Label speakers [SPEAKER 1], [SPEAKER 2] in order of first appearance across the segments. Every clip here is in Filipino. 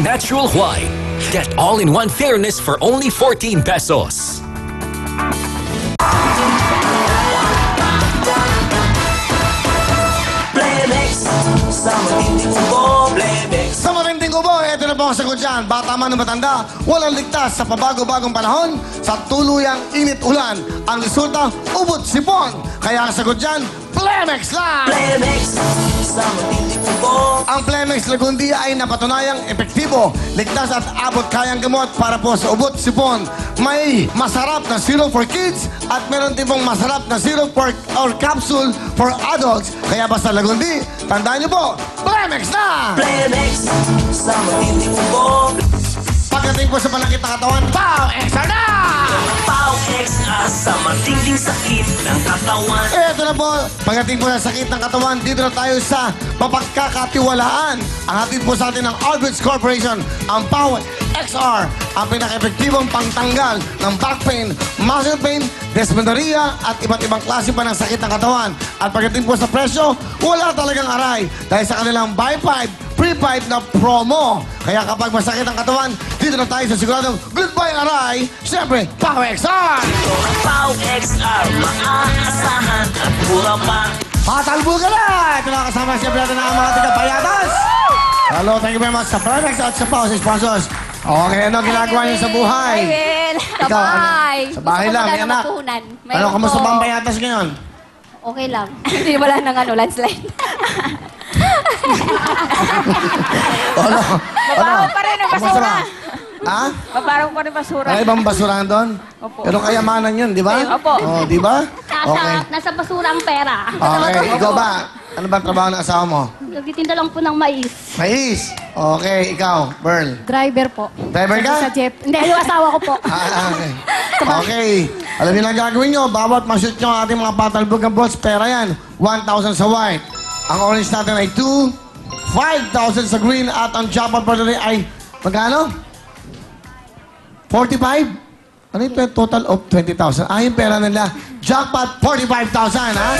[SPEAKER 1] Natural White. Get all-in-one fairness for only 14 pesos.
[SPEAKER 2] Sa matinding kubo, ito na po ang sagot dyan. Bata man o matanda, walang ligtas sa pabago-bagong panahon. Sa tuluyang init-ulan, ang resulta, ubot sipon. Kaya ang sagot dyan, Plemex lang!
[SPEAKER 3] Plemex sa matinding kubo.
[SPEAKER 2] Ang Plemex Lagundia ay napatunayang epektibo, ligtas at abot kayang gamot para po sa ubot sipon. May masarap na syrup for kids at meron din pong masarap na syrup for or capsule for adults. Kaya basta Lagundi, tandaan niyo po, Plemex na!
[SPEAKER 3] Plemex sa matinding kubo.
[SPEAKER 2] Pagdating po sa panakit ng katawan, Pow! Extra na!
[SPEAKER 3] Pow Extra sa matinding sakit ng katawan.
[SPEAKER 2] Ito na po, pagdating po sa sakit ng katawan, dito na tayo sa mapagkakatiwalaan. Ang hatid po sa atin ng Alberts Corporation, ang Pow XR, ang pinaka-epektibong pangtanggal ng back pain, muscle pain, dysmenorrhea at iba't ibang klase pa ng sakit ng katawan. At pagdating po sa presyo, wala talagang aray dahil sa kanilang buy 5, free 5 na promo. Kaya kapag masakit ang katawan, dito na tayo sa siguradong goodbye aray, siyempre, Pow XR!
[SPEAKER 3] Ito ang Pow XR, maaasahan at mura pa.
[SPEAKER 2] Patalbo ka na! Ito na kasama siyempre natin ang mga tiga-payatas. Hello, thank you very much sa Plemex at sa Pow, sa sponsors. Okay, ano ginagawa niyo sa buhay?
[SPEAKER 4] Hi, Ben. Sa
[SPEAKER 2] Ikaw,
[SPEAKER 4] bahay.
[SPEAKER 2] Sa bahay lang, may anak. Ano, kamusta ba ang payatas ngayon?
[SPEAKER 4] Okay lang. Hindi wala nang landslide.
[SPEAKER 2] Ano?
[SPEAKER 4] Babaho pa rin ang
[SPEAKER 2] Kamusta
[SPEAKER 4] basura.
[SPEAKER 2] ba? Ha?
[SPEAKER 4] Babaho pa rin basura.
[SPEAKER 2] Ay, ibang basurahan doon?
[SPEAKER 4] Opo.
[SPEAKER 2] Pero kayamanan yun, di ba?
[SPEAKER 4] Opo.
[SPEAKER 2] Oh, di ba? Okay.
[SPEAKER 5] Nasa basura ang pera.
[SPEAKER 2] Okay, ikaw ba? Ano ba ang trabaho ng asawa mo?
[SPEAKER 5] Nagtitinda lang po ng mais.
[SPEAKER 2] Mais. Okay, ikaw, Pearl.
[SPEAKER 4] Driver po.
[SPEAKER 2] Driver ka?
[SPEAKER 4] Sa jeep.
[SPEAKER 5] Hindi, yung asawa ko po.
[SPEAKER 2] Okay. Okay. Alam niyo na gagawin nyo, bawat ma-shoot nyo ang ating mga patalbog ng balls, pera yan. 1,000 sa white. Ang orange natin ay 2, 5,000 sa green, at ang jackpot for today ay, magkano? 45? Ano yung total of 20,000? Ah, yung pera nila. Jackpot, 45,000, ha?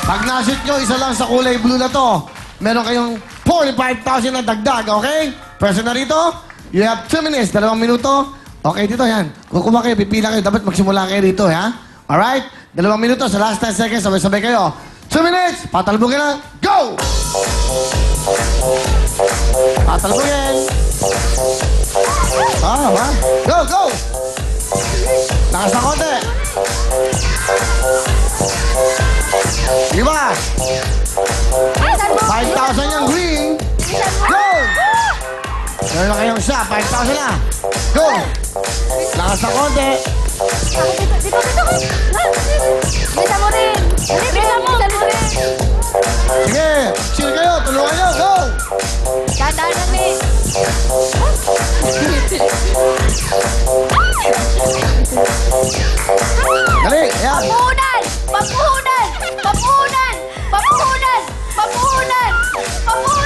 [SPEAKER 2] Pag na-shoot nyo, isa lang sa kulay blue na to. Meron kayong 45,000 na dagdag, okay? Person na rito, you have 2 minutes, 2 minuto. Okay, dito yan. Kukuha kayo, pipila kayo. Dapat magsimula kayo dito, ha? Alright? 2 minuto, sa last 10 seconds, sabay-sabay kayo. 2 minutes, patalbogin na. Go! Patalbogin. Ah, ha? Go, go! Lakas na konti. Iba! 5,000 yung green. Go! Meron na kayong isa. 5,000 na. Go! Lakas na konti.
[SPEAKER 5] Bisa mo rin. Bisa mo rin.
[SPEAKER 2] Sige, chill kayo. Tulungan nyo. Go!
[SPEAKER 5] Dadaan kami.
[SPEAKER 2] Dali, yan.
[SPEAKER 5] Papuhunan! Papuhunan! Papuhunan! Papuhunan! Papuhunan! Papuhunan!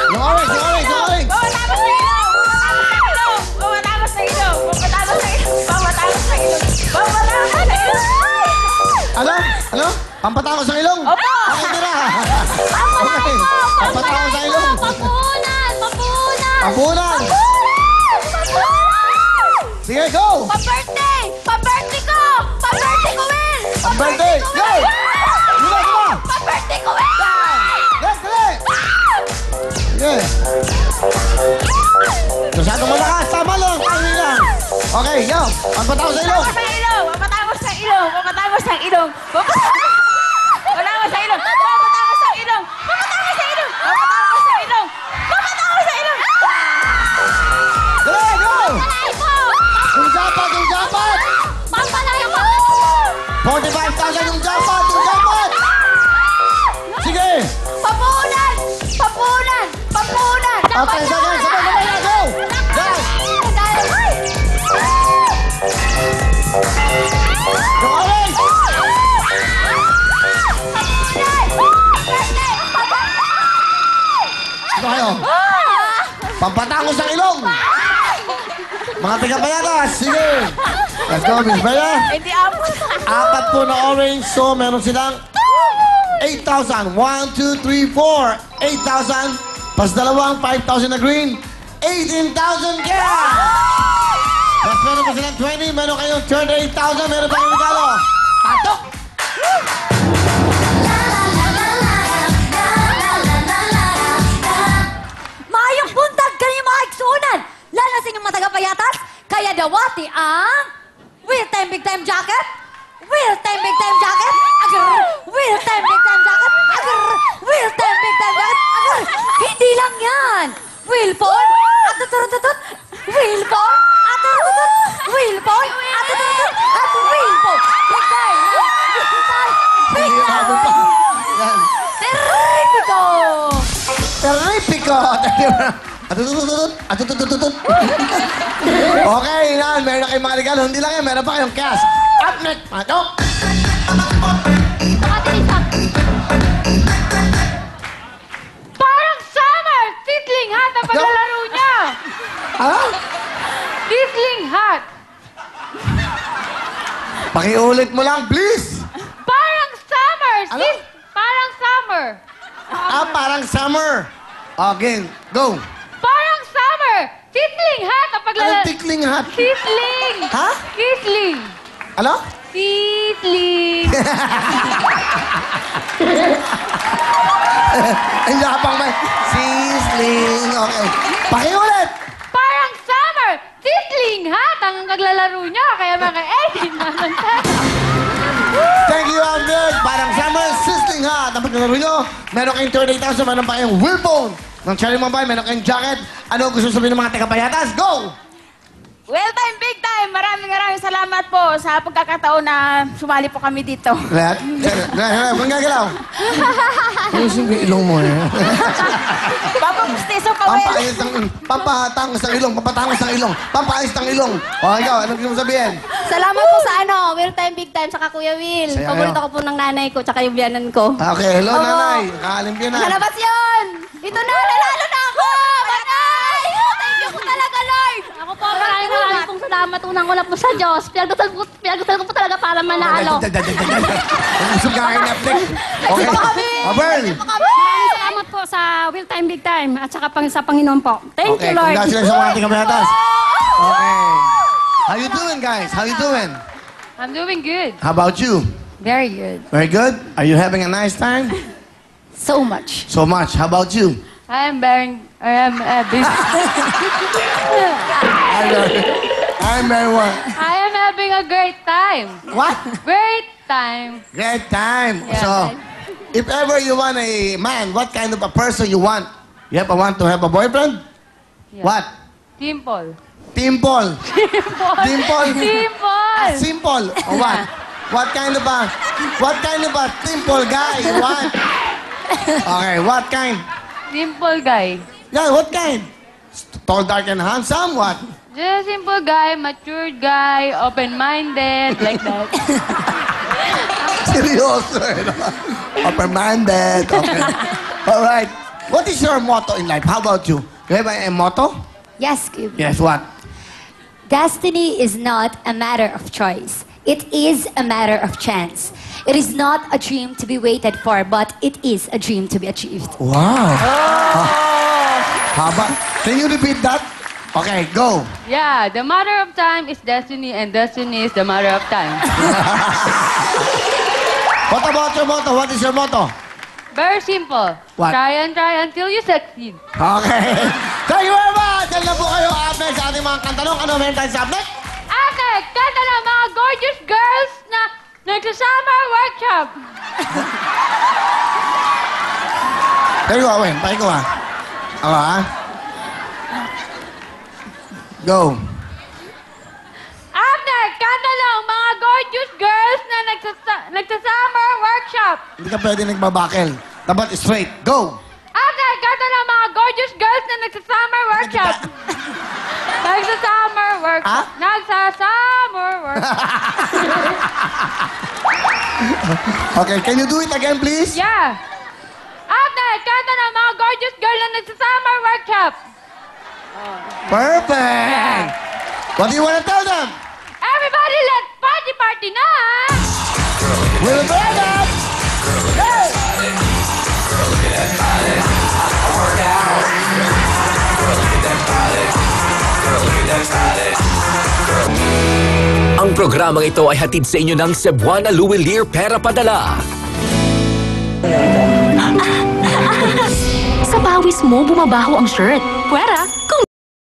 [SPEAKER 2] Yung orange, yung orange, yung orange.
[SPEAKER 4] Pamatapos sa ilong! Pamatapos sa ilong! Pamatapos sa ilong! Pamatapos sa ilong! Pamatapos sa ilong!
[SPEAKER 2] Ano? Ano? Pampatako sa ilong?
[SPEAKER 4] Opo!
[SPEAKER 2] Okay, tira. Okay. Pampatako sa ilong.
[SPEAKER 5] Papuhunan! Papuhunan!
[SPEAKER 2] Papunan. Sige, go!
[SPEAKER 5] Pa-birthday! Pa-birthday ko! Pa-birthday ko, Will!
[SPEAKER 2] Pa-birthday! Go! Lula, lula!
[SPEAKER 5] Pa-birthday ko, Will!
[SPEAKER 2] Yes, dali! Sige. Masyadong malakas. Tama lang. Tama lang. Okay, go. Pampatako sa ilong.
[SPEAKER 4] Pamatapos sa ilong! Pamatapos sa ilong! Pamatapos sa ilong! Pamatapos sa ilong! Pamatapos sa ilong! Pamatapos sa ilong! Pamatapos sa ilong! Pamatapos sa ilong!
[SPEAKER 2] Dali, go!
[SPEAKER 5] Palay po!
[SPEAKER 2] Yung jackpot, yung jackpot!
[SPEAKER 5] Pampalay po!
[SPEAKER 2] 45,000 yung jackpot, yung jackpot! Sige!
[SPEAKER 5] Papuhunan! Papuhunan! Papuhunan!
[SPEAKER 2] Okay, sige, sige, sige, go! Go! Yung orange! Ano kayo? Pampatako sa ilong! Mga tiga-payatas, sige! Let's go, Miss Bea.
[SPEAKER 4] Hindi ako.
[SPEAKER 2] 4 po na orange, so meron silang 8,000. 1, 2, 3, 4. 8,000. Plus dalawang 5,000 na green. 18,000 cash! Plus meron pa silang 20. Meron kayong 38,000. Meron pa kayong regalo. Patok!
[SPEAKER 5] Maayong buntag kayo mga igsuunan! Lalo sa inyong mga tagapayatas, kaya dawati ang Real Time Big Time Jacket! Real Time Big Time Jacket! Agar! Real Time Big Time Jacket! Agar! Real Time Big Time Jacket! Agar! Hindi lang yan! Real phone! Atutututut! Real phone! Atututut! Real phone! Atututut! At real phone! Lagay ng digital big time!
[SPEAKER 2] Yan.
[SPEAKER 5] Terrifico!
[SPEAKER 2] Terrifico! Atutututut. Okay, yan. Meron na kayong mga regalo. Hindi lang yan. Meron pa kayong cash. Up next, patok!
[SPEAKER 4] Parang summer! Titling hat ang paglalaro niya!
[SPEAKER 2] Ha?
[SPEAKER 4] Titling hat!
[SPEAKER 2] Pakiulit mo lang, please.
[SPEAKER 4] Parang summer!
[SPEAKER 2] Ano?
[SPEAKER 4] Parang summer!
[SPEAKER 2] Parang summer. Okay, go.
[SPEAKER 4] Parang summer! Titling hat ang paglalaro...
[SPEAKER 2] Anong tickling hat?
[SPEAKER 4] Titling!
[SPEAKER 2] Ha?
[SPEAKER 4] Titling!
[SPEAKER 2] Ano?
[SPEAKER 4] Titling!
[SPEAKER 2] Ang yapang may sizzling. Okay. Pakiulit.
[SPEAKER 4] Parang summer! Titling hat ang naglalaro niya. Kaya mga 18 naman tayo.
[SPEAKER 2] Thank you, Albert. Parang summer sizzling hat. Ang paglalaro nyo, meron kayong 38,000. Meron pa kayong wheel phone ng Cherry Mobile. Meron kayong jacket. Ano gusto sabihin ng mga tagapayatas? Go!
[SPEAKER 4] Well time, big time! Maraming salamat po sa pagkakataon na sumali po kami dito.
[SPEAKER 2] Lahat? Kung gagalaw. Ayusin ko yung ilong mo.
[SPEAKER 4] Papa Gustiso pa, Well.
[SPEAKER 2] Pampaayos ng ilong. Pampatangos ng ilong. Pampatangos ng ilong. Pampaayos ng ilong. O, ikaw, anong gusto mo sabihin?
[SPEAKER 5] Salamat po sa Real Time Big Time saka Kuya Will.
[SPEAKER 2] Saya
[SPEAKER 5] Paborito
[SPEAKER 2] kayo.
[SPEAKER 5] ko po ng nanay ko tsaka yung biyanan ko.
[SPEAKER 2] Okay, hello,
[SPEAKER 5] Opo.
[SPEAKER 2] nanay. Kakalimpyo na.
[SPEAKER 5] Kalabas yun! Ito na, nanalo na ako! Manay! Thank you po talaga, Lord!
[SPEAKER 6] Ako po, maraming pong salamat. Unang-una po sa Diyos. Pinagdasal ko po talaga para manalo.
[SPEAKER 2] Gusto ka kayo Netflix. Okay. Abel.
[SPEAKER 6] Maraming salamat po sa Real Time Big Time at saka sa Panginoon po. Thank
[SPEAKER 2] Okay,
[SPEAKER 6] you, Lord.
[SPEAKER 2] congratulations sa mga ating kabayatas. Okay. How you doing, guys? How you doing?
[SPEAKER 4] I'm doing good.
[SPEAKER 2] How about you?
[SPEAKER 4] Very good.
[SPEAKER 2] Very good? Are you having a nice time?
[SPEAKER 5] So much.
[SPEAKER 2] So much. How about you?
[SPEAKER 4] I am busy.
[SPEAKER 2] I'm very well.
[SPEAKER 4] I am having a great time.
[SPEAKER 2] What?
[SPEAKER 4] Great time.
[SPEAKER 2] Great time.
[SPEAKER 4] Yeah.
[SPEAKER 2] So, if ever you want a man, what kind of a person you want? You have want to have a boyfriend?
[SPEAKER 4] Yeah.
[SPEAKER 2] What?
[SPEAKER 4] Dimple.
[SPEAKER 2] Dimple. Dimple.
[SPEAKER 4] Dimple.
[SPEAKER 2] Simple. Or what? What kind of a simple guy you want? Okay, what kind?
[SPEAKER 4] Simple guy.
[SPEAKER 2] Yeah, what kind? Tall, dark, and handsome? What?
[SPEAKER 4] Just a simple guy, matured guy, open-minded, like that.
[SPEAKER 2] Seryoso, eh, no? Open-minded. Okay. All right. What is your motto in life? How about you? You have a motto?
[SPEAKER 5] Yes, Kuya.
[SPEAKER 2] Yes, what?
[SPEAKER 5] Destiny is not a matter of choice. It is a matter of chance. It is not a dream to be waited for, but it is a dream to be achieved.
[SPEAKER 2] Wow. Haba. Can you repeat that? Okay, go.
[SPEAKER 4] Yeah, the matter of time is destiny, and destiny is the matter of time.
[SPEAKER 2] What about your motto? What is your motto?
[SPEAKER 4] Very simple.
[SPEAKER 2] What?
[SPEAKER 4] Try until you succeed.
[SPEAKER 2] Okay. Thank you very much. Dahil na po kayo upnext sa ating mga kantanong. Ano meron tayo sa upnext?
[SPEAKER 4] Ate, kanta ng mga gorgeous girls na nagsasummer workshop.
[SPEAKER 2] There you go, Awen. Pakiko ha. Ako ha. Go.
[SPEAKER 4] Ate, kanta ng mga gorgeous girls na nagsasummer workshop.
[SPEAKER 2] Hindi ka pwede nagbabakel. Dapat straight. Go.
[SPEAKER 4] Ate, kanta ng mga gorgeous girls na nagsasummer workshop. Nagsasummer workshop.
[SPEAKER 2] Ah?
[SPEAKER 4] Nagsasummer workshop.
[SPEAKER 2] Okay, can you do it again, please?
[SPEAKER 4] Yeah. Ate, kanta ng mga gorgeous girls na nagsasummer workshop.
[SPEAKER 2] Perfect. What do you want to tell them?
[SPEAKER 4] Everybody, let's party na!
[SPEAKER 2] We'll be back. Hey!
[SPEAKER 1] Programang ito ay hatid sa inyo ng Cebuana Luwilier Pera Padala.
[SPEAKER 7] Sa pawis mo, bumabaho ang shirt. Puwera,